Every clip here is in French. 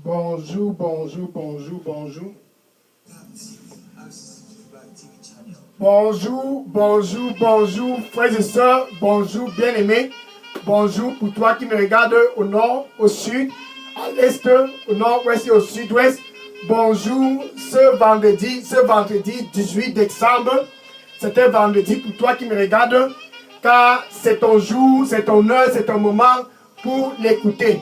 Bonjour, bonjour, bonjour, bonjour. Bonjour, bonjour, bonjour, frères et sœurs, bonjour, bien-aimés. Bonjour pour toi qui me regardes au nord, au sud, à l'est, au nord-ouest et au sud-ouest. Bonjour ce vendredi 18 décembre. C'est un vendredi pour toi qui me regardes, car c'est ton jour, c'est ton heure, c'est ton moment pour l'écouter.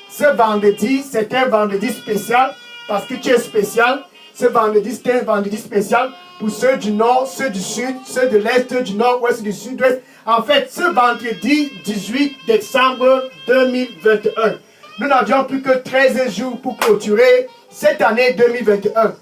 Ce vendredi, c'est un vendredi spécial parce que tu es spécial. Ce vendredi, c'est un vendredi spécial pour ceux du nord, ceux du sud, ceux de l'est, du nord-ouest et du sud-ouest. En fait, ce vendredi 18 décembre 2021, nous n'avions plus que 13 jours pour clôturer cette année 2021.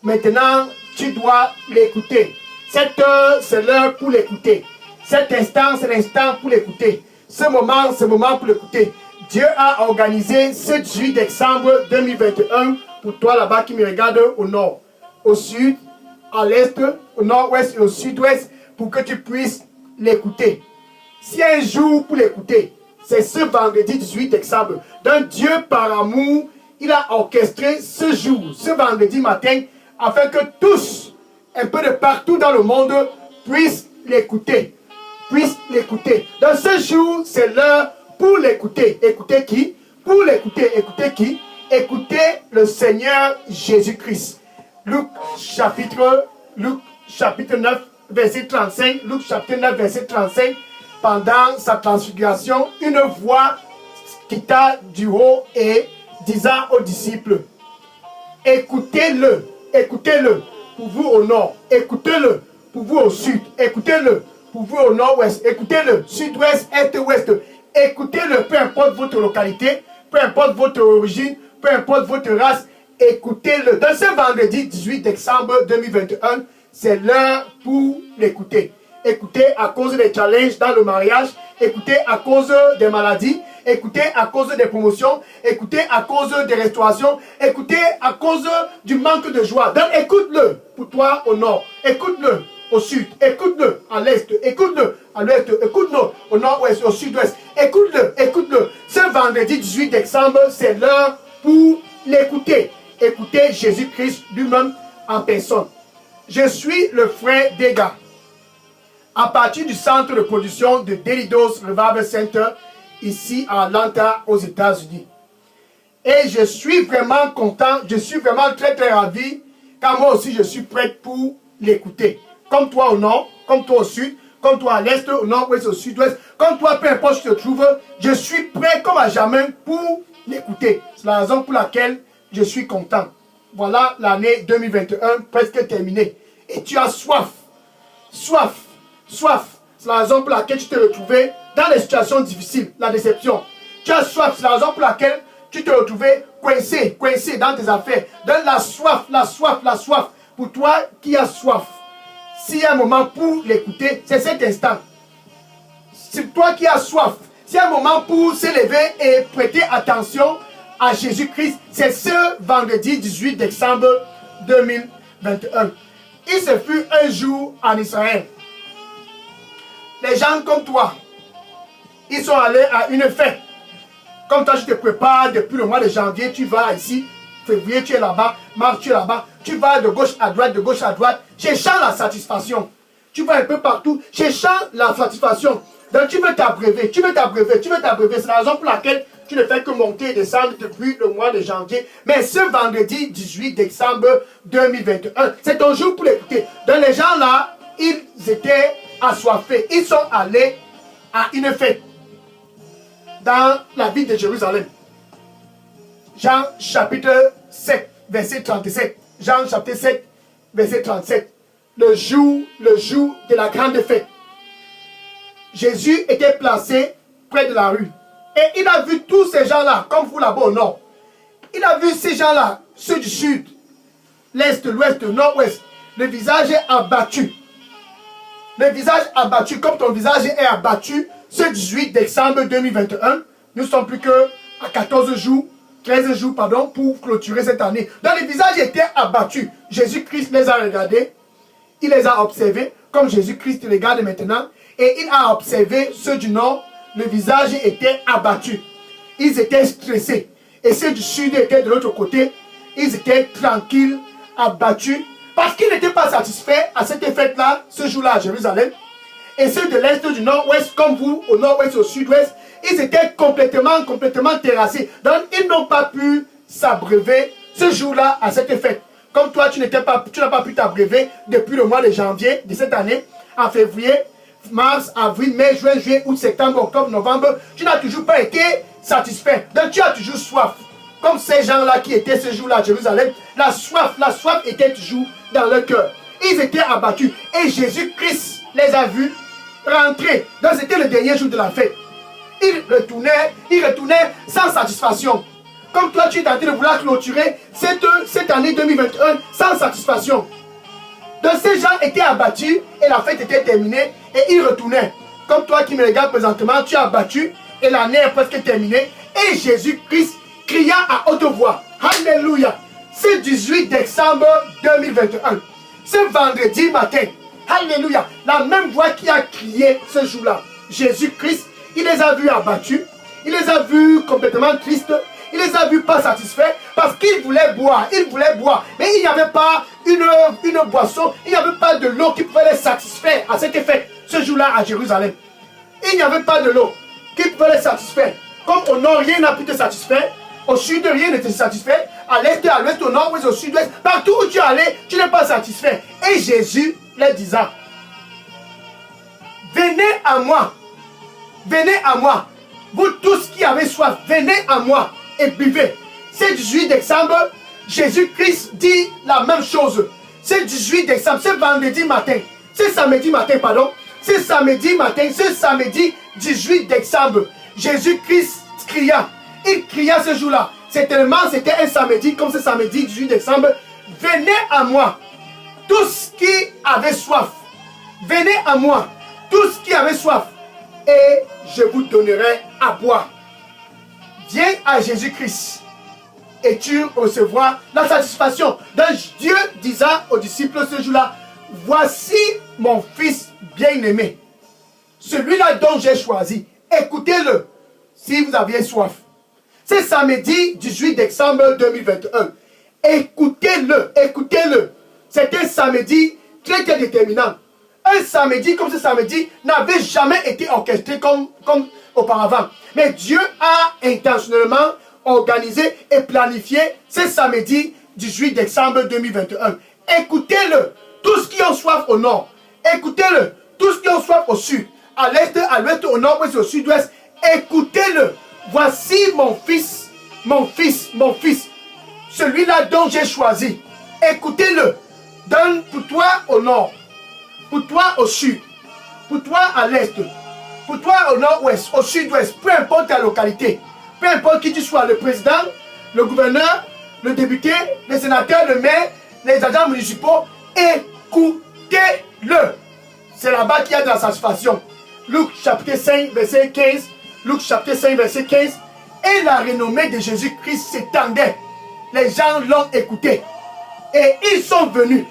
Maintenant, tu dois l'écouter. Cette heure, c'est l'heure pour l'écouter. Cet instant, c'est l'instant pour l'écouter. Ce moment, c'est le moment pour l'écouter. Dieu a organisé ce 18 décembre 2021 pour toi là-bas qui me regarde au nord, au sud, à l'est, au nord-ouest et au sud-ouest pour que tu puisses l'écouter. S'il y a un jour pour l'écouter, c'est ce vendredi 18 décembre. Donc Dieu par amour, il a orchestré ce jour, ce vendredi matin, afin que tous, un peu de partout dans le monde, puissent l'écouter. Puissent l'écouter. Dans ce jour, c'est l'heure pour l'écouter. Écouter qui? Pour l'écouter. Écouter qui? Écouter le Seigneur Jésus-Christ. Luc chapitre 9, verset 35. Luc chapitre 9, verset 35. Pendant sa transfiguration, une voix quitta du haut et disant aux disciples, écoutez-le, écoutez-le, pour vous au nord, écoutez-le, pour vous au sud, écoutez-le, pour vous au nord-ouest, écoutez-le, sud-ouest, est-ouest, écoutez-le, peu importe votre localité, peu importe votre origine, peu importe votre race, écoutez-le. Dans ce vendredi 18 décembre 2021, c'est l'heure pour l'écouter. Écoutez à cause des challenges dans le mariage, écoutez à cause des maladies, écoutez à cause des promotions, écoutez à cause des restaurations, écoutez à cause du manque de joie. Donc écoute-le pour toi au nord, écoute-le au sud, écoute-le à l'est, écoute-le à l'ouest, écoute-le au nord-ouest, au sud-ouest, écoute-le, écoute-le. Ce vendredi 18 décembre, c'est l'heure pour l'écouter. Écoutez Jésus-Christ lui-même en personne. Je suis le frère Dega. À partir du centre de production de Delidos Revival Center, ici à Atlanta, aux États-Unis. Et je suis vraiment content, je suis vraiment très très ravi, car moi aussi je suis prêt pour l'écouter. Comme toi au nord, comme toi au sud, comme toi à l'est, au nord-ouest, au sud-ouest, comme toi, peu importe où tu te trouves, je suis prêt comme à jamais pour l'écouter. C'est la raison pour laquelle je suis content. Voilà l'année 2021 presque terminée. Et tu as soif, soif. Soif, c'est la raison pour laquelle tu te retrouvais dans des situations difficiles, la déception. Tu as soif, c'est la raison pour laquelle tu te retrouvais coincé dans tes affaires. Donne la soif, la soif, la soif. Pour toi qui as soif, s'il y a un moment pour l'écouter, c'est cet instant. C'est toi qui as soif. S'il y a un moment pour s'élever et prêter attention à Jésus-Christ, c'est ce vendredi 18 décembre 2021. Il se fut un jour en Israël. Les gens comme toi, ils sont allés à une fête. Comme toi, tu te prépares depuis le mois de janvier, tu vas ici, février, tu es là-bas, mars, tu es là-bas. Tu vas de gauche à droite, cherchant la satisfaction. Tu vas un peu partout, cherchant la satisfaction. Donc tu veux t'abreuver, tu veux t'abreuver, tu veux t'abreuver. C'est la raison pour laquelle tu ne fais que monter et descendre depuis le mois de janvier. Mais ce vendredi 18 décembre 2021, c'est ton jour pour l'écouter. Donc les gens là, ils étaient assoiffés. Ils sont allés à une fête dans la ville de Jérusalem. Jean chapitre 7, verset 37. Jean chapitre 7, verset 37. Le jour de la grande fête. Jésus était placé près de la rue. Et il a vu tous ces gens-là, comme vous là-bas au nord. Il a vu ces gens-là, ceux du sud, l'est, l'ouest, le nord-ouest. Le visage est abattu. Le visage abattu, comme ton visage est abattu, ce 18 décembre 2021, nous ne sommes plus que à 13 jours, pour clôturer cette année. Donc les visages étaient abattus. Jésus-Christ les a regardés, il les a observés, comme Jésus-Christ les regarde maintenant, et il a observé ceux du nord, le visage était abattu. Ils étaient stressés. et ceux du sud étaient de l'autre côté. Ils étaient tranquilles, abattus, parce qu'ils n'étaient pas satisfaits à cette fête-là, ce jour-là à Jérusalem. Et ceux de l'est, du nord-ouest, comme vous, au nord-ouest, au sud-ouest, ils étaient complètement terrassés. Donc, ils n'ont pas pu s'abreuver ce jour-là à cette fête. Comme toi, tu n'as pas pu t'abreuver depuis le mois de janvier de cette année, en février, mars, avril, mai, juin, juillet, août, septembre, octobre, novembre, tu n'as toujours pas été satisfait. Donc, tu as toujours soif. Comme ces gens-là qui étaient ce jour-là à Jérusalem, la soif était toujours dans leur cœur. Ils étaient abattus. Et Jésus-Christ les a vus rentrer. Donc, c'était le dernier jour de la fête. Ils retournaient sans satisfaction. Comme toi, tu es en train de vouloir clôturer cette année 2021 sans satisfaction. Donc, ces gens étaient abattus et la fête était terminée et ils retournaient. Comme toi qui me regardes présentement, tu es abattu et l'année est presque terminée. Et Jésus-Christ cria à haute voix. Alléluia. Ce 18 décembre 2021. Ce vendredi matin. Alléluia. La même voix qui a crié ce jour-là. Jésus-Christ, il les a vus abattus. Il les a vus complètement tristes. Il les a vus pas satisfaits parce qu'ils voulaient boire. Ils voulaient boire. Mais il n'y avait pas une boisson. Il n'y avait pas de l'eau qui pouvait les satisfaire à cet effet ce jour-là à Jérusalem. Il n'y avait pas de l'eau qui pouvait les satisfaire. Comme au nord, rien n'a pu te satisfaire. Au sud, rien ne te satisfait. À l'est, à l'ouest, au nord, au sud-ouest. Partout où tu es allé, tu n'es pas satisfait. Et Jésus les disait, venez à moi. Venez à moi. Vous tous qui avez soif, venez à moi et buvez. C'est 18 décembre, Jésus-Christ dit la même chose. C'est 18 décembre, c'est vendredi matin. C'est samedi matin, pardon. C'est samedi matin, c'est samedi 18 décembre. Jésus-Christ cria. Il cria ce jour-là. C'était un samedi, comme ce samedi 18 décembre. Venez à moi, tous qui avaient soif. Venez à moi, tous qui avaient soif. Et je vous donnerai à boire. Viens à Jésus-Christ et tu recevras la satisfaction. Donc Dieu disait aux disciples ce jour-là, voici mon fils bien-aimé, celui-là dont j'ai choisi. Écoutez-le si vous aviez soif. C'est samedi 18 décembre 2021. Écoutez-le, écoutez-le. C'est un samedi très déterminant. Un samedi comme ce samedi n'avait jamais été orchestré comme auparavant. Mais Dieu a intentionnellement organisé et planifié ce samedi 18 décembre 2021. Écoutez-le, tous qui ont soif au nord. Écoutez-le, tous qui ont soif au sud. À l'est, à l'ouest, au nord-ouest, au sud-ouest. Écoutez-le. Voici mon fils, mon fils, mon fils. Celui-là dont j'ai choisi. Écoutez-le. Donne pour toi au nord. Pour toi au sud, pour toi à l'est, pour toi au nord-ouest, au sud-ouest, peu importe ta localité, peu importe qui tu sois, le président, le gouverneur, le député, le sénateur, le maire, les agents municipaux, écoutez-le. C'est là-bas qu'il y a de la satisfaction. Luc chapitre 5, verset 15, Luc chapitre 5, verset 15, et la renommée de Jésus-Christ s'étendait. Les gens l'ont écouté et ils sont venus.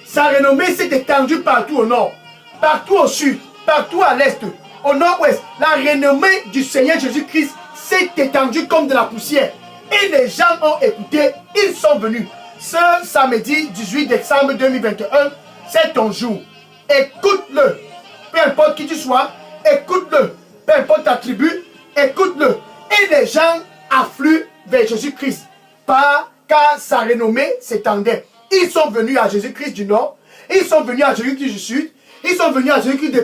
Sa renommée s'est étendue partout au nord, partout au sud, partout à l'est, au nord-ouest. La renommée du Seigneur Jésus-Christ s'est étendue comme de la poussière. Et les gens ont écouté, ils sont venus. Ce samedi 18 décembre 2021, c'est ton jour. Écoute-le. Peu importe qui tu sois, écoute-le. Peu importe ta tribu, écoute-le. Et les gens affluent vers Jésus-Christ, car sa renommée s'étendait. Ils sont venus à Jésus-Christ du nord, ils sont venus à Jésus-Christ du sud, ils sont venus à Jésus-Christ de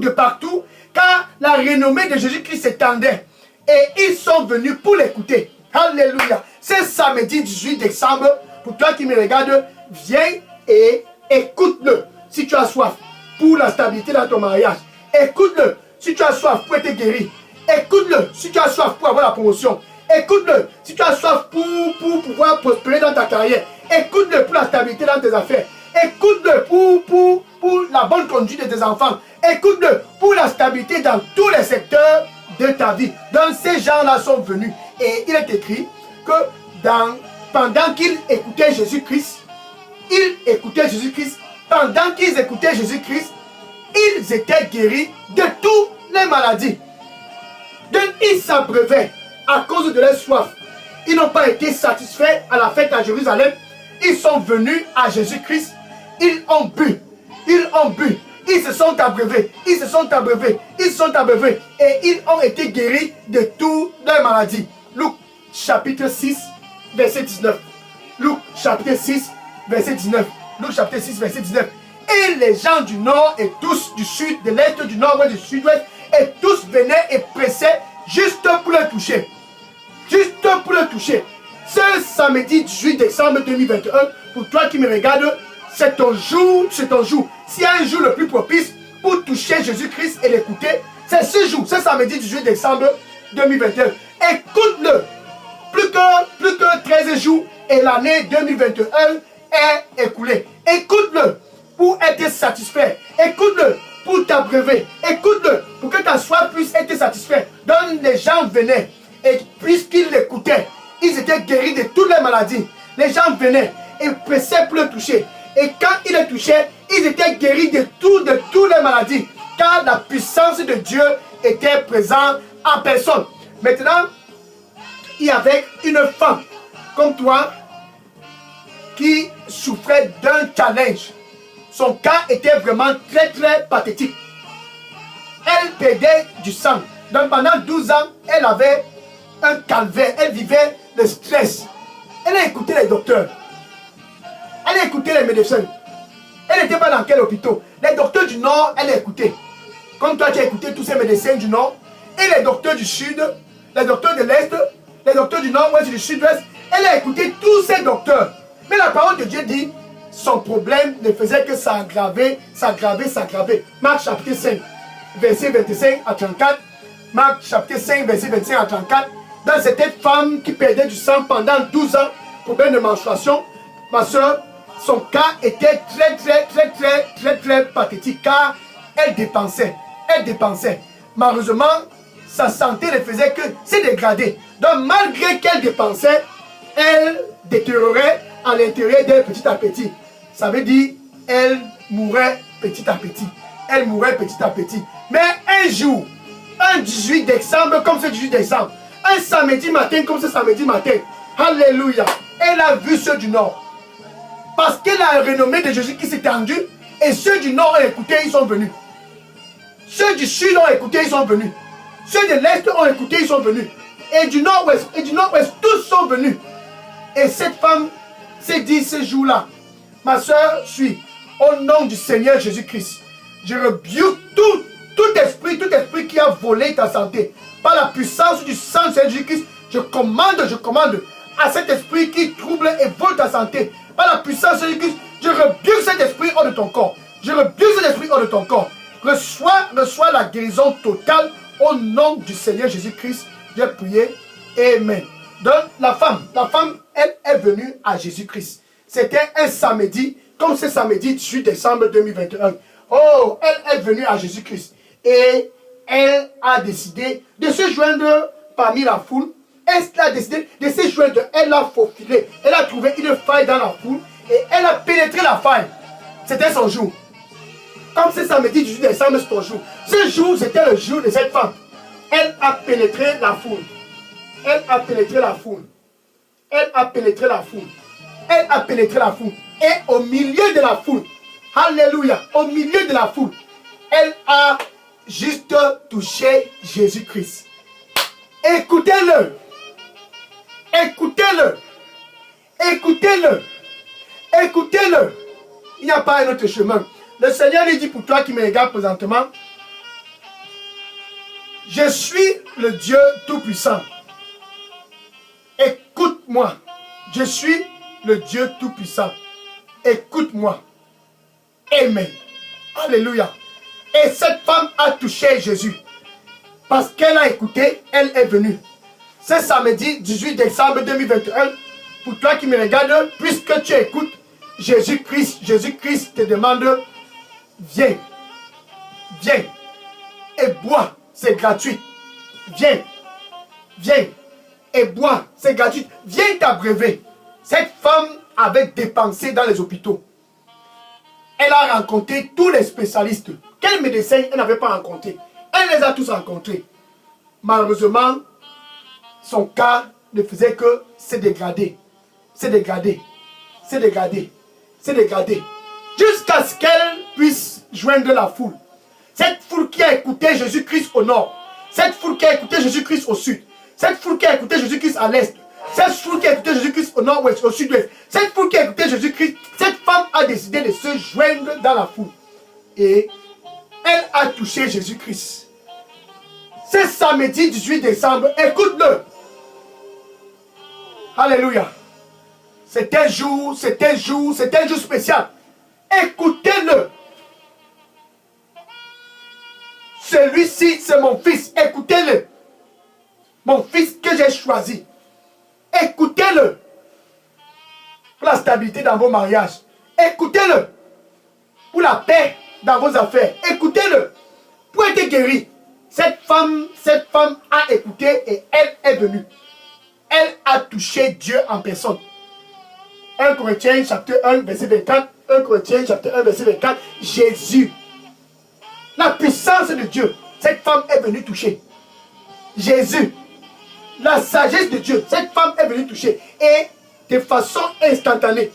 partout, car la renommée de Jésus-Christ s'étendait. Et ils sont venus pour l'écouter. Alléluia. C'est samedi 18 décembre, pour toi qui me regardes, viens et écoute-le si tu as soif pour la stabilité dans ton mariage. Écoute-le si tu as soif pour être guéri. Écoute-le si tu as soif pour avoir la promotion. Écoute-le si tu as soif pour pouvoir prospérer dans ta carrière. Écoute-le pour la stabilité dans tes affaires. Écoute-le pour la bonne conduite de tes enfants. Écoute-le pour la stabilité dans tous les secteurs de ta vie. Donc ces gens-là sont venus. Et il est écrit que pendant qu'ils écoutaient Jésus-Christ, pendant qu'ils écoutaient Jésus-Christ, ils étaient guéris de toutes les maladies. Donc ils s'abreuvaient à cause de leur soif. ils n'ont pas été satisfaits à la fête à Jérusalem. Ils sont venus à Jésus-Christ. Ils ont bu. Ils ont bu. Ils se sont abreuvés. Ils se sont abreuvés. Ils se sont abreuvés. Et ils ont été guéris de toutes leurs maladies. Luc chapitre 6, verset 19. Luc chapitre 6, verset 19. Luc chapitre 6, verset 19. Et les gens du nord et tous du sud, de l'est, du nord-ouest, du sud-ouest, et tous venaient et pressaient juste pour le toucher. Juste pour le toucher. Ce samedi 18 décembre 2021, pour toi qui me regardes, c'est ton jour, c'est ton jour. S'il y a un jour le plus propice pour toucher Jésus-Christ et l'écouter, c'est ce jour, ce samedi 18 décembre 2021. Écoute-le. Plus que 13 jours et l'année 2021 est écoulée. Écoute-le pour être satisfait. Écoute-le pour t'abreuver. Écoute-le pour que ta soif puisse être satisfaite. Donc les gens venaient et puisqu'ils l'écoutaient, ils étaient guéris de toutes les maladies. Les gens venaient et pressaient pour le toucher. Et quand ils le touchaient, ils étaient guéris de toutes les maladies. Car la puissance de Dieu était présente en personne. Maintenant, il y avait une femme comme toi qui souffrait d'un challenge. Son cas était vraiment très pathétique. Elle perdait du sang. Donc pendant 12 ans, elle avait un calvaire. Elle vivait le stress. Elle a écouté les docteurs. Elle a écouté les médecins. Elle n'était pas dans quel hôpital. Les docteurs du Nord, elle a écouté. Comme toi, tu as écouté tous ces médecins du Nord. Et les docteurs du Sud, les docteurs de l'Est, les docteurs du Nord-Ouest et du Sud-Ouest. Elle a écouté tous ces docteurs. Mais la parole de Dieu dit, son problème ne faisait que s'aggraver. Marc chapitre 5, verset 25 à 34. Marc chapitre 5, verset 25 à 34. Dans cette femme qui perdait du sang pendant 12 ans, problème de menstruation, ma soeur, son cas était très pathétique car elle dépensait. Malheureusement, sa santé ne faisait que se dégrader. Donc malgré qu'elle dépensait, elle détériorait à l'intérieur d'elle petit à petit. Ça veut dire, elle mourait petit à petit. Elle mourait petit à petit. Mais un jour, un 18 décembre comme ce 18 décembre, un samedi matin comme ce samedi matin, alléluia, elle a vu ceux du Nord. Parce que la renommée de Jésus qui s'est étendue, et ceux du Nord ont écouté, ils sont venus. Ceux du Sud ont écouté, ils sont venus. Ceux de l'Est ont écouté, ils sont venus. Et du Nord-Ouest, tous sont venus. Et cette femme s'est dit ce jour-là, ma soeur, suis, au nom du Seigneur Jésus-Christ, je rebuke tout esprit qui a volé ta santé. Par la puissance du sang de Jésus-Christ, je commande à cet esprit qui trouble et vole ta santé. Par la puissance de Jésus-Christ, je rebuke cet esprit hors de ton corps. Je rebuke cet esprit hors de ton corps. Reçois la guérison totale au nom du Seigneur Jésus-Christ. J'ai prié. Amen. Donc la femme, elle est venue à Jésus-Christ. C'était un samedi, comme ce samedi 18 décembre 2021. Oh, elle est venue à Jésus-Christ. Et elle a décidé de se joindre parmi la foule. Elle a décidé de se joindre. Elle a faufilé. Elle a trouvé une faille dans la foule. Et elle a pénétré la faille. C'était son jour. Comme ce samedi 18 décembre, c'est ton jour. Ce jour, c'était le jour de cette femme. Elle a pénétré la foule. Elle a pénétré la foule. Elle a pénétré la foule. Elle a pénétré la foule. Et au milieu de la foule, alléluia, au milieu de la foule, elle a juste touché Jésus-Christ. Écoutez-le. Écoutez-le. Écoutez-le. Écoutez-le. Il n'y a pas un autre chemin. Le Seigneur lui dit pour toi qui me regarde présentement, je suis le Dieu Tout-Puissant. Écoute-moi. Je suis le Dieu Tout-Puissant. Écoute-moi. Amen. Alléluia. Et cette femme a touché Jésus. Parce qu'elle a écouté, elle est venue. Ce samedi 18 décembre 2021, pour toi qui me regardes, puisque tu écoutes Jésus-Christ te demande, viens. Viens. Et bois. C'est gratuit. Viens. Viens. Et bois. C'est gratuit. Viens t'abreuver. Cette femme avait dépensé dans les hôpitaux. Elle a rencontré tous les spécialistes. Quel médecin elle n'avait pas rencontré? Elle les a tous rencontrés. Malheureusement, son cas ne faisait que se dégrader, se dégrader, se dégrader, se dégrader, jusqu'à ce qu'elle puisse joindre la foule. Cette foule qui a écouté Jésus-Christ au nord, cette foule qui a écouté Jésus-Christ au sud, cette foule qui a écouté Jésus-Christ à l'est, cette foule qui a écouté Jésus-Christ au nord-ouest, au sud-ouest, cette foule qui a écouté Jésus-Christ, cette femme a décidé de se joindre dans la foule. Et elle a touché Jésus-Christ. C'est samedi 18 décembre, écoute-le. Alléluia. C'est un jour spécial. Écoutez-le. Celui-ci, c'est mon fils. Écoutez-le. Mon fils que j'ai choisi. Écoutez-le. Pour la stabilité dans vos mariages. Écoutez-le. Pour la paix dans vos affaires. Écoutez-le. Pour être guéri. Cette femme a écouté et elle est venue. Elle a touché Dieu en personne. 1 Corinthiens chapitre 1 verset 24. 1 Corinthiens chapitre 1 verset 24. Jésus. La puissance de Dieu. Cette femme est venue toucher. Jésus. La sagesse de Dieu. Cette femme est venue toucher. Et de façon instantanée.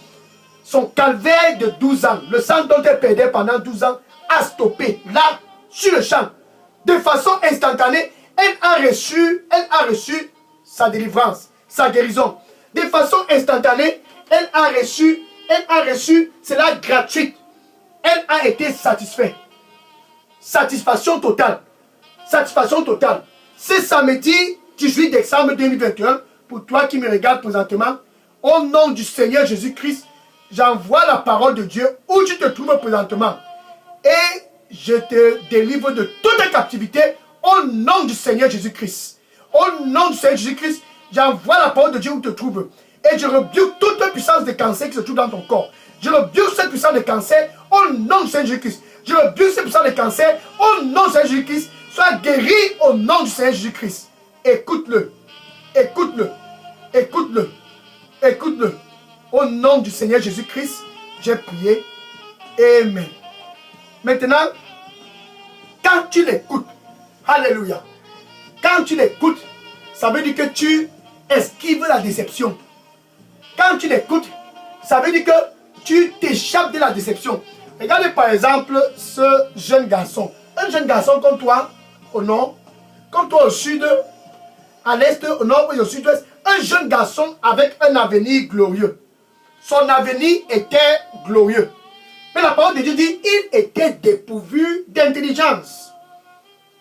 Son calvaire de 12 ans. Le sang dont elle perdait pendant 12 ans a stoppé. Là, sur le champ. De façon instantanée. Elle a reçu sa délivrance. Sa guérison. De façon instantanée. Elle a reçu cela gratuite. Elle a été satisfaite. Satisfaction totale. Satisfaction totale. C'est samedi 18 décembre 2021. Pour toi qui me regardes présentement, au nom du Seigneur Jésus-Christ, j'envoie la parole de Dieu où tu te trouves présentement. Et je te délivre de toute captivité au nom du Seigneur Jésus-Christ. Au nom du Seigneur Jésus-Christ, j'envoie la parole de Dieu où tu te trouves. Et je rebuke toute puissance de cancer qui se trouve dans ton corps. Je rebuke cette puissance de cancer au nom du Seigneur Jésus-Christ. Je rebuke cette puissance de cancer au nom du Seigneur Jésus-Christ. Sois guéri au nom du Seigneur Jésus-Christ. Écoute-le. Écoute-le. Écoute-le. Écoute-le. Au nom du Seigneur Jésus-Christ, j'ai prié. Amen. Maintenant, quand tu l'écoutes, alléluia. Quand tu l'écoutes, ça veut dire que tu esquives la déception. Quand tu l'écoutes, ça veut dire que tu t'échappes de la déception. Regardez par exemple ce jeune garçon. Un jeune garçon comme toi, au nord, comme toi au sud, à l'est, au nord et au sud-ouest. Un jeune garçon avec un avenir glorieux. Son avenir était glorieux. Mais la parole de Dieu dit, il était dépourvu d'intelligence.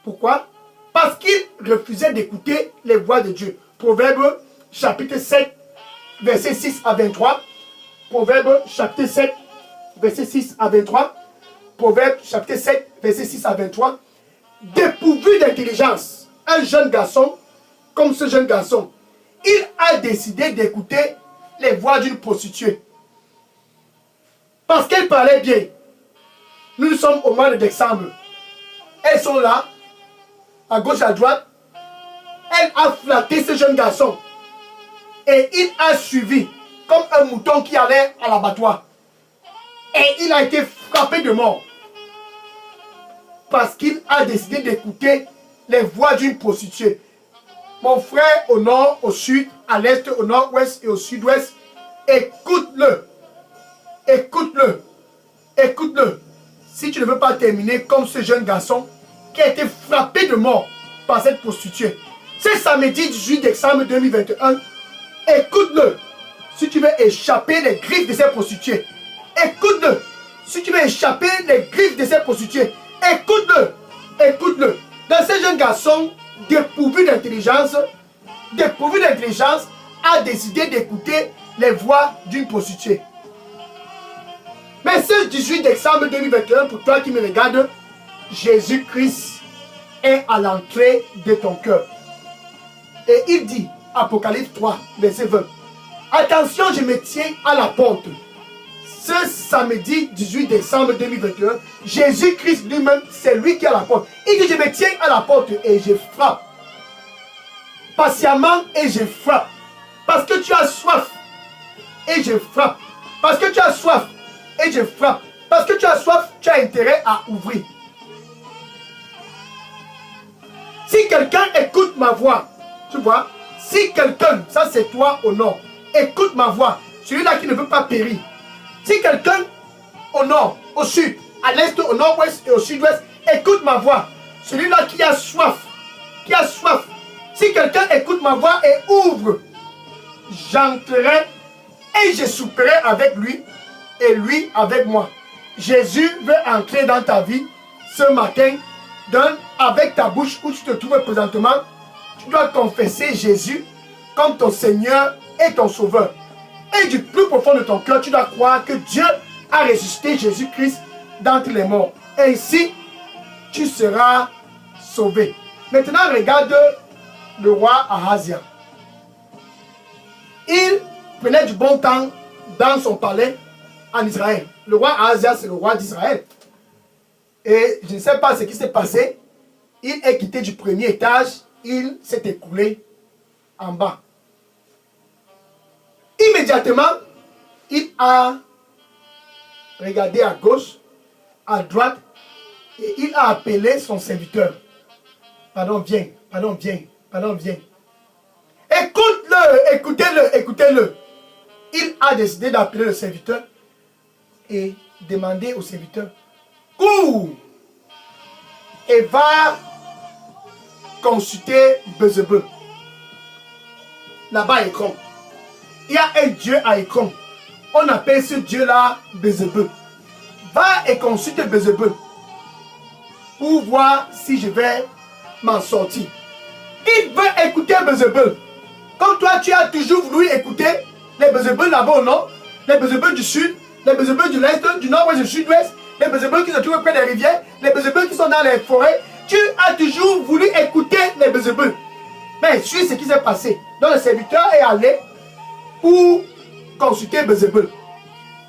Pourquoi? Parce qu'il refusait d'écouter les voix de Dieu. Proverbe chapitre 7, verset 6 à 23. Proverbe chapitre 7, verset 6 à 23. Proverbe chapitre 7, verset 6 à 23. Dépourvu d'intelligence. Un jeune garçon, comme ce jeune garçon, il a décidé d'écouter les voix d'une prostituée. Parce qu'elle parlait bien. Nous sommes au mois de décembre. Elles sont là, à gauche, à droite. Elle a flatté ce jeune garçon. Et il a suivi, comme un mouton qui allait à l'abattoir. Et il a été frappé de mort. Parce qu'il a décidé d'écouter les voix d'une prostituée. Mon frère, au nord, au sud, à l'est, au nord-ouest et au sud-ouest, écoute-le. Écoute-le. Écoute-le. Si tu ne veux pas terminer comme ce jeune garçon qui a été frappé de mort par cette prostituée. C'est samedi 18 décembre 2021. Écoute-le. Si tu veux échapper les griffes de ces prostituées. Écoute-le. Si tu veux échapper les griffes de ces prostituées. Écoute-le. Écoute-le. Dans ce jeune garçon dépourvu d'intelligence, a décidé d'écouter les voix d'une prostituée. Mais ce 18 décembre 2021, pour toi qui me regardes, Jésus-Christ est à l'entrée de ton cœur. Et il dit, Apocalypse 3, verset 20, attention, je me tiens à la porte. Ce samedi 18 décembre 2021, Jésus-Christ lui-même, c'est lui qui est à la porte. Il dit, je me tiens à la porte et je frappe. Patiemment et je frappe. Parce que tu as soif. Et je frappe. Parce que tu as soif. Et je frappe. Parce que tu as soif, tu as intérêt à ouvrir. Si quelqu'un écoute ma voix, tu vois, Si quelqu'un, ça c'est toi au nord, écoute ma voix, celui-là qui ne veut pas périr. Si quelqu'un au nord, au sud, à l'est, au nord-ouest et au sud-ouest, écoute ma voix, celui-là qui a soif, si quelqu'un écoute ma voix et ouvre, j'entrerai et je souperai avec lui et lui avec moi. Jésus veut entrer dans ta vie ce matin, avec ta bouche où tu te trouves présentement. Tu dois confesser Jésus comme ton Seigneur et ton Sauveur. Et du plus profond de ton cœur, tu dois croire que Dieu a ressuscité Jésus-Christ d'entre les morts. Ainsi, tu seras sauvé. Maintenant, regarde le roi Ahazia. Il prenait du bon temps dans son palais en Israël. Le roi Ahazia, c'est le roi d'Israël. Et je ne sais pas ce qui s'est passé. Il est quitté du premier étage. Il s'est écoulé en bas. Immédiatement, il a regardé à gauche, à droite, et il a appelé son serviteur. Pardon, viens. Écoute-le, écoutez-le. Il a décidé d'appeler le serviteur et demander au serviteur, cours et va consulter Bézébul. Là-bas à Écron. Il y a un dieu à Écron. On appelle ce dieu-là Bézébul. Va et consulte Bézébul pour voir si je vais m'en sortir. Il veut écouter Bézébul. Comme toi, tu as toujours voulu écouter les Bézébul là-bas au nord, les Bézébul du sud, les Bézébul de l'est, du nord-ouest, du sud-ouest, les Bézébul qui se trouvent près des rivières, les Bézébul qui sont dans les forêts. Tu as toujours voulu écouter les Bézébul. Mais suis ce qui s'est passé. Donc le serviteur est allé pour consulter Bézébul.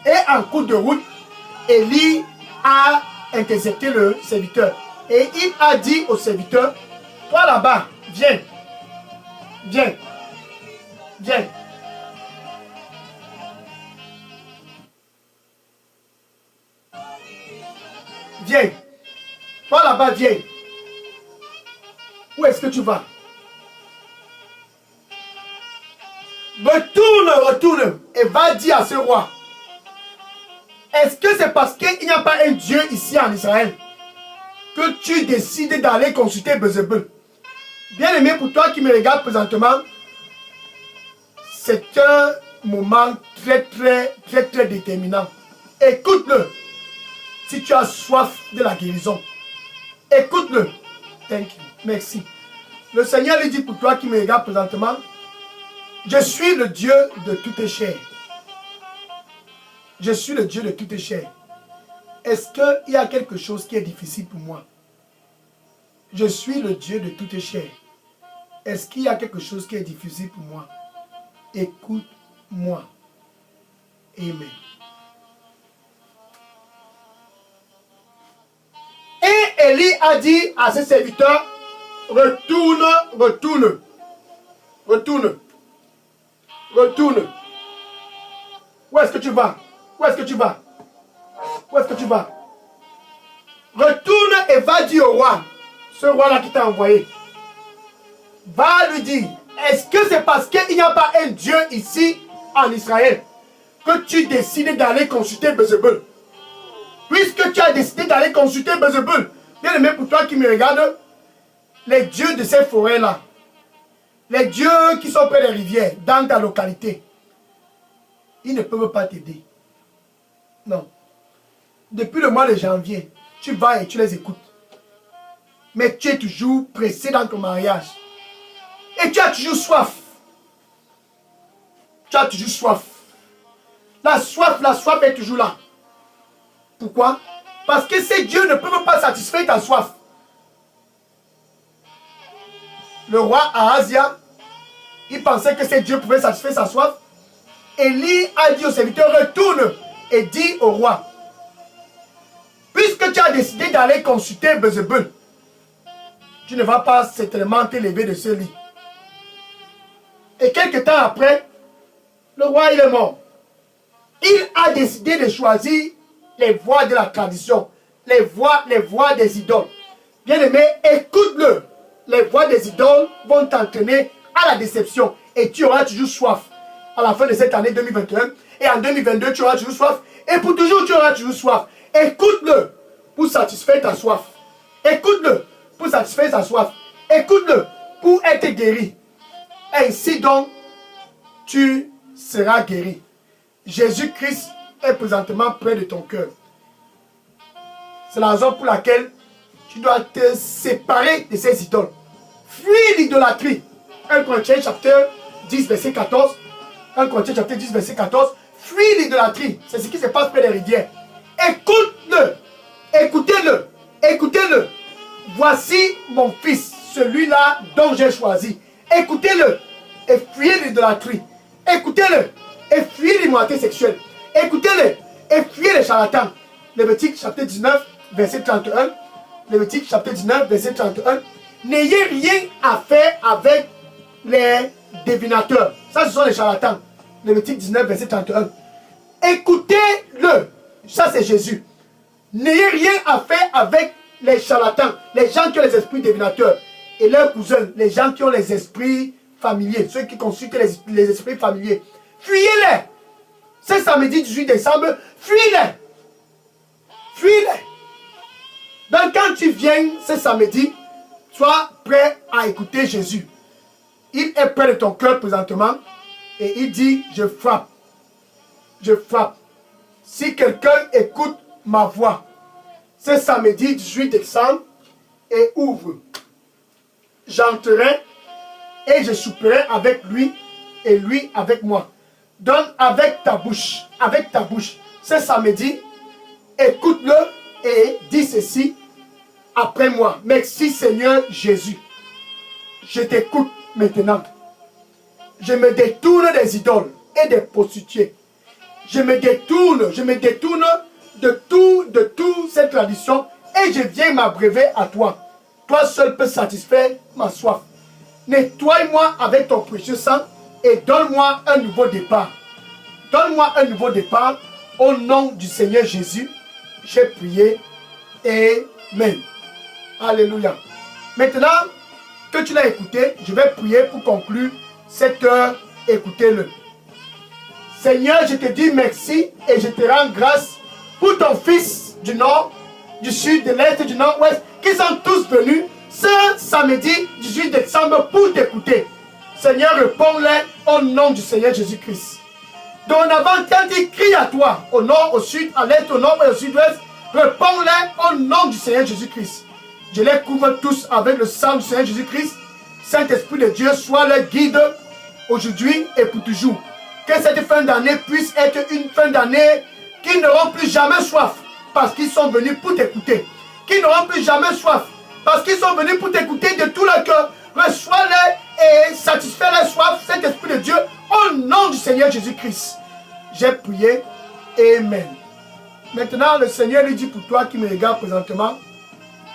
Et en cours de route, Élie a intercepté le serviteur. Et il a dit au serviteur, toi là-bas, viens. Toi là-bas, viens. Où est-ce que tu vas? Retourne et va dire à ce roi. Est-ce que c'est parce qu'il n'y a pas un Dieu ici en Israël que tu décides d'aller consulter Bézébul? Bien-aimé, pour toi qui me regarde présentement, c'est un moment très déterminant. Écoute-le. Si tu as soif de la guérison, écoute-le. Thank you. Merci. Le Seigneur lui dit pour toi qui me regarde présentement, je suis le Dieu de toutes les chairs. Je suis le Dieu de toutes les chairs. Est-ce qu'il y a quelque chose qui est difficile pour moi? Je suis le Dieu de toutes les chairs. Est-ce qu'il y a quelque chose qui est difficile pour moi? Écoute-moi. Amen. Et Élie a dit à ses serviteurs, retourne. Où est-ce que tu vas? Retourne et va dire au roi, ce roi-là qui t'a envoyé. Va lui dire, est-ce que c'est parce qu'il n'y a pas un Dieu ici en Israël que tu décides d'aller consulter Bézébul? Puisque tu as décidé d'aller consulter Bézébul, bien aimé, pour toi qui me regarde, les dieux de ces forêts-là, les dieux qui sont près des rivières, dans ta localité, ils ne peuvent pas t'aider. Non. Depuis le mois de janvier, tu vas et tu les écoutes. Mais tu es toujours pressé dans ton mariage. Et tu as toujours soif. La soif est toujours là. Pourquoi? Parce que ces dieux ne peuvent pas satisfaire ta soif. Le roi Ahazia, il pensait que ces dieux pouvaient satisfaire sa soif. Élie a dit au serviteur, retourne et dis au roi, puisque tu as décidé d'aller consulter Bézébul, tu ne vas pas certainement te lever de ce lit. Et quelque temps après, le roi il est mort. Il a décidé de choisir les voies de la tradition, les voies des idoles. Bien aimé, écoute-le. Les voies des idoles vont t'entraîner à la déception et tu auras toujours soif. À la fin de cette année 2021 et en 2022, tu auras toujours soif et pour toujours, tu auras toujours soif. Écoute-le pour satisfaire ta soif. Écoute-le pour satisfaire ta soif. Écoute-le pour être guéri. Ainsi donc, tu seras guéri. Jésus-Christ est présentement près de ton cœur. C'est la raison pour laquelle tu dois te séparer de ces idoles. Fuis l'idolâtrie. 1 Corinthiens chapitre 10 verset 14. 1 Corinthiens chapitre 10 verset 14. Fuis l'idolâtrie. C'est ce qui se passe près des rivières. Écoute-le. Écoutez-le. Écoutez-le. Voici mon fils, celui-là dont j'ai choisi. Écoutez-le et fuyez l'idolâtrie. Écoutez-le et fuyez l'immoralité sexuelle. Écoutez-le et fuyez les charlatans. Lévitique chapitre 19 verset 31. Lévitique chapitre 19 verset 31. N'ayez rien à faire avec les divinateurs. Ça, ce sont les charlatans. Lévitique 19 verset 31. Écoutez-le. Ça, c'est Jésus. N'ayez rien à faire avec les charlatans, les gens qui ont les esprits divinateurs et leurs cousins, les gens qui ont les esprits familiers, ceux qui consultent les esprits familiers. Fuyez-les. C'est samedi 18 décembre. Fuyez-les. Fuyez-les. Donc quand tu viens ce samedi, sois prêt à écouter Jésus. Il est près de ton cœur présentement et il dit, je frappe. Je frappe. Si quelqu'un écoute ma voix, ce samedi 18 décembre et ouvre, j'entrerai et je souperai avec lui et lui avec moi. Donc avec ta bouche, ce samedi, écoute-le et dis ceci après moi. Merci Seigneur Jésus. Je t'écoute maintenant. Je me détourne des idoles et des prostituées. Je me détourne de toute cette tradition et je viens m'abreuver à toi. Toi seul peux satisfaire ma soif. Nettoie-moi avec ton précieux sang et donne-moi un nouveau départ. Donne-moi un nouveau départ au nom du Seigneur Jésus. J'ai prié. Amen. Alléluia. Maintenant que tu l'as écouté, je vais prier pour conclure cette heure. Écoutez-le. Seigneur, je te dis merci et je te rends grâce pour ton fils du nord, du sud, de l'est et du nord-ouest qui sont tous venus ce samedi 18 décembre pour t'écouter. Seigneur, réponds-les au nom du Seigneur Jésus-Christ. Dorénavant, quand ils crient à toi, au nord, au sud, à l'est, au nord et au sud-ouest, réponds-les au nom du Seigneur Jésus-Christ. Je les couvre tous avec le sang du Seigneur Jésus-Christ. Saint-Esprit de Dieu soit leur guide aujourd'hui et pour toujours. Que cette fin d'année puisse être une fin d'année qui n'auront plus jamais soif parce qu'ils sont venus pour t'écouter. Qui n'auront plus jamais soif parce qu'ils sont venus pour t'écouter de tout leur cœur. Reçois-les et satisfais leur soif, Saint-Esprit de Dieu, au nom du Seigneur Jésus-Christ. J'ai prié. Amen. Maintenant, le Seigneur lui dit pour toi qui me regarde présentement,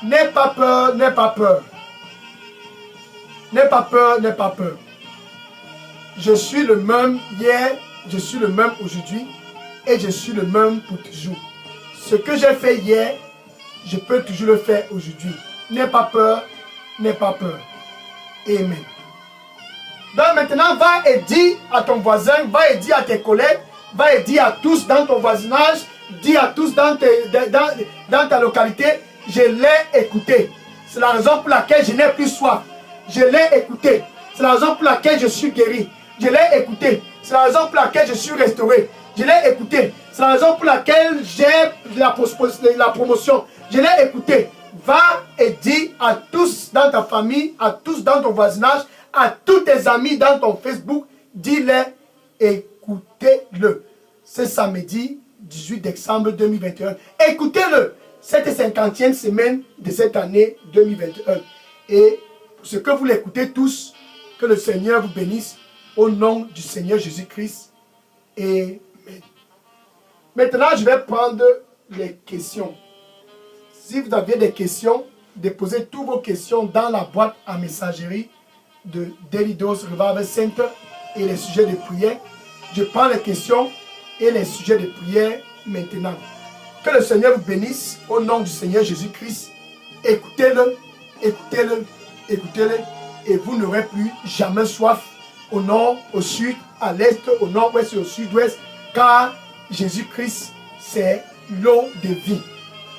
n'aie pas peur, n'aie pas peur. N'aie pas peur, n'aie pas peur. Je suis le même hier, je suis le même aujourd'hui et je suis le même pour toujours. Ce que j'ai fait hier, je peux toujours le faire aujourd'hui. N'aie pas peur, n'aie pas peur. Amen. Donc maintenant, va et dis à ton voisin, va et dis à tes collègues, va et dis à tous dans ton voisinage, dis à tous dans ta localité, je l'ai écouté. C'est la raison pour laquelle je n'ai plus soif. Je l'ai écouté. C'est la raison pour laquelle je suis guéri. Je l'ai écouté. C'est la raison pour laquelle je suis restauré. Je l'ai écouté. C'est la raison pour laquelle j'ai la promotion. Je l'ai écouté. Va et dis à tous dans ta famille, à tous dans ton voisinage, à tous tes amis dans ton Facebook, dis-les, écoutez-le. C'est samedi 18 décembre 2021. Écoutez-le. Cette 50e semaine de cette année 2021. Et pour ce que vous l'écoutez tous, que le Seigneur vous bénisse. Au nom du Seigneur Jésus-Christ. Amen. Maintenant, je vais prendre les questions. Si vous avez des questions, déposez toutes vos questions dans la boîte à messagerie de Daily Dose Revival Center et les sujets de prière. Je prends les questions et les sujets de prière maintenant. Que le Seigneur vous bénisse au nom du Seigneur Jésus-Christ. Écoutez-le, écoutez-le, écoutez-le. et vous n'aurez plus jamais soif au nord, au sud, à l'est, au nord-ouest et au sud-ouest, car Jésus-Christ, c'est l'eau de vie.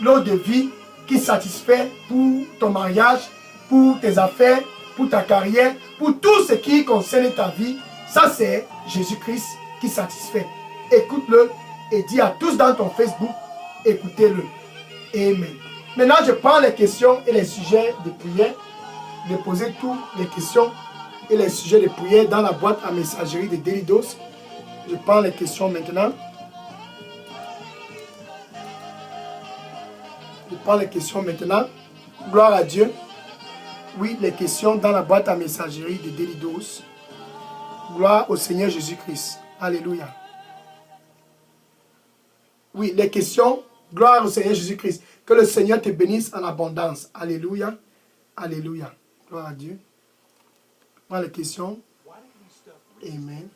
L'eau de vie qui satisfait pour ton mariage, pour tes affaires, pour ta carrière, pour tout ce qui concerne ta vie. Ça, c'est Jésus-Christ qui satisfait. Écoute-le et dis à tous dans ton Facebook, écoutez-le. Amen. Maintenant, je prends les questions et les sujets de prière. Déposez toutes les questions et les sujets de prière dans la boîte à messagerie de Daily Dose. Je prends les questions maintenant. Je prends les questions maintenant. Gloire à Dieu. Oui, les questions dans la boîte à messagerie de Daily Dose. Gloire au Seigneur Jésus-Christ. Alléluia. Oui, les questions. Gloire au Seigneur Jésus-Christ. Que le Seigneur te bénisse en abondance. Alléluia. Alléluia. Gloire à Dieu. Prends les questions. Amen.